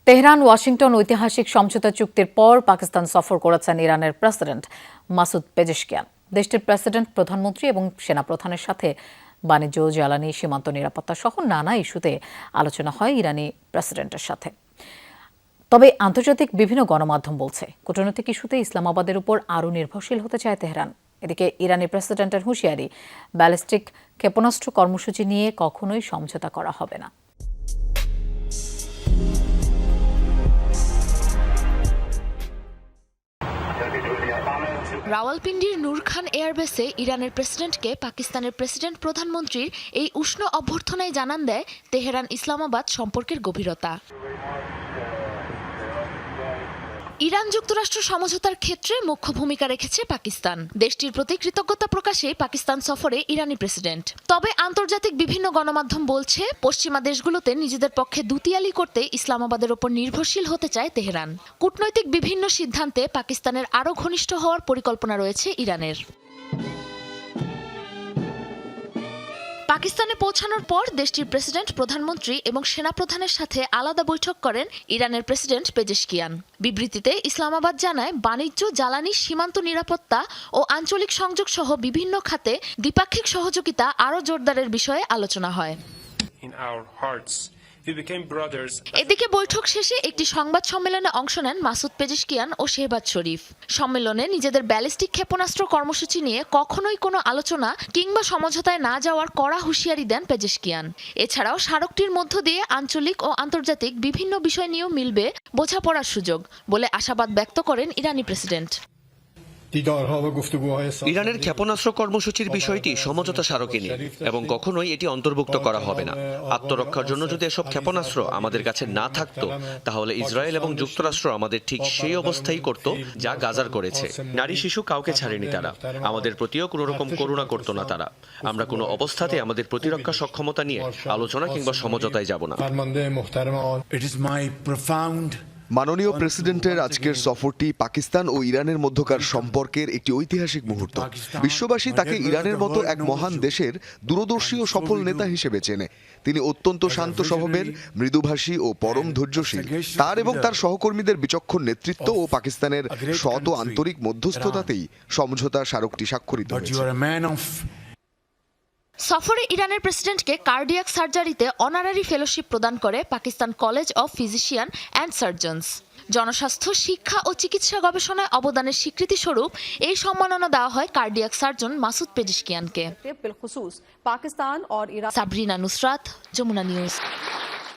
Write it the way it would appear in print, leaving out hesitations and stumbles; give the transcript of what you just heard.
Tehran Washington ঐতিহাসিক সমঝোতা চুক্তির পর পাকিস্তান সফর করেছেন ইরানের প্রেসিডেন্ট মাসুদ পেজেশকিয়ান। দেশটির প্রেসিডেন্ট, প্রধানমন্ত্রী এবং সেনাপ্রধানের সাথে বাণিজ্য, জ্বালানি, সীমান্ত নিরাপত্তা সহ নানা ইস্যুতে আলোচনা হয় ইরানি প্রেসিডেন্টের সাথে। তবে আন্তর্জাতিক বিভিন্ন গণমাধ্যম বলছে, কূটনৈতিক ইস্যুতে ইসলামাবাদের উপর আরও নির্ভরশীল হতে চায় তেহরান। এদিকে ইরানি প্রেসিডেন্টের হুঁশিয়ারি, ব্যালিস্টিক ক্ষেপণাস্ত্র কর্মসূচি নিয়ে কখনোই সমঝোতা করা হবে না। রাওয়ালপিন্ডির নূর খান এয়ারবেসে ইরানের প্রেসিডেন্টকে পাকিস্তানের প্রেসিডেন্ট প্রধানমন্ত্রীর এই উষ্ণ অভ্যর্থনায় জানান দেয় তেহরান ইসলামাবাদ সম্পর্কের গভীরতা। ইরান যুক্তরাষ্ট্র সমঝোতার ক্ষেত্রে মুখ্য ভূমিকা রেখেছে পাকিস্তান। দেশটির প্রতি কৃতজ্ঞতা প্রকাশে পাকিস্তান সফরে ইরানি প্রেসিডেন্ট। তবে আন্তর্জাতিক বিভিন্ন গণমাধ্যম বলছে, পশ্চিমা দেশগুলোতে নিজেদের পক্ষে দুতিয়ালি করতে ইসলামাবাদের ওপর নির্ভরশীল হতে চায় তেহরান। কূটনৈতিক বিভিন্ন সিদ্ধান্তে পাকিস্তানের আরও ঘনিষ্ঠ হওয়ার পরিকল্পনা রয়েছে ইরানের। পাকিস্তানে পৌঁছানোর পর দেশটির প্রেসিডেন্ট, প্রধানমন্ত্রী এবং সেনাপ্রধানের সাথে আলাদা বৈঠক করেন ইরানের প্রেসিডেন্ট পেজেশকিয়ান। বিবৃতিতে ইসলামাবাদ জানায়, বাণিজ্য, জ্বালানি, সীমান্ত নিরাপত্তা ও আঞ্চলিক সংযোগ সহ বিভিন্ন খাতে দ্বিপাক্ষিক সহযোগিতা আরও জোরদারের বিষয়ে আলোচনা হয়। এদিকে বৈঠক শেষে একটি সংবাদ সম্মেলনে অংশ নেন মাসুদ পেজেশকিয়ান ও শেহবাজ শরীফ। সম্মেলনে নিজেদের ব্যালিস্টিক ক্ষেপণাস্ত্র কর্মসূচি নিয়ে কখনোই কোনো আলোচনা কিংবা সমঝোতায় না যাওয়ার কড়া হুঁশিয়ারি দেন পেজেশকিয়ান। এছাড়াও স্মারকটির মধ্য দিয়ে আঞ্চলিক ও আন্তর্জাতিক বিভিন্ন বিষয় নিয়েও মিলবে বোঝাপড়ার সুযোগ বলে আশাবাদ ব্যক্ত করেন ইরানি প্রেসিডেন্ট। ইরানের ক্ষেপণাস্ত্র কর্মসূচির বিষয়টি সমঝোতা স্মারকে নেই এবং কখনোই এটি অন্তর্ভুক্ত করা হবে না। আত্মরক্ষার জন্য যদি এসব ক্ষেপণাস্ত্র আমাদের কাছে না থাকতো, তাহলে ইসরায়েল এবং যুক্তরাষ্ট্র আমাদের ঠিক সেই অবস্থাই করত যা গাজার করেছে। নারী, শিশু কাউকে ছাড়েনি তারা। আমাদের প্রতিও কোনো রকম করুণা করতো না তারা। আমরা কোনো অবস্থাতে আমাদের প্রতিরক্ষা সক্ষমতা নিয়ে আলোচনা কিংবা সমঝোতায় যাব না। মাননীয় প্রেসিডেন্টের আজকের সফরটি পাকিস্তান ও ইরানের মধ্যকার সম্পর্কের একটি ঐতিহাসিক মুহূর্ত। বিশ্ববাসী তাকে ইরানের মতো এক মহান দেশের দূরদর্শী ও সফল নেতা হিসেবে চেনে। তিনি অত্যন্ত শান্ত স্বভাবের, মৃদুভাষী ও পরম ধৈর্যশীল। তার এবং তার সহকর্মীদের বিচক্ষণ নেতৃত্ব ও পাকিস্তানের সৎ ও আন্তরিক মধ্যস্থতাতেই সমঝোতা স্মারকটি স্বাক্ষরিত হয়েছে। সফরে ইরানের প্রেসিডেন্টকে কার্ডিয়াক সার্জারিতে অনারারি ফেলোশিপ প্রদান করে Pakistan college of physician and surgeons. জনস্বাস্থ্য, শিক্ষা ও চিকিৎসা গবেষণায় অবদানের স্বীকৃতি স্বরূপ এই সম্মাননা দেওয়া হয় কার্ডিয়াক সার্জন মাসুদ পেজেশকিয়ানকে। সাবরিনা নুসরাত, যমুনা নিউজ।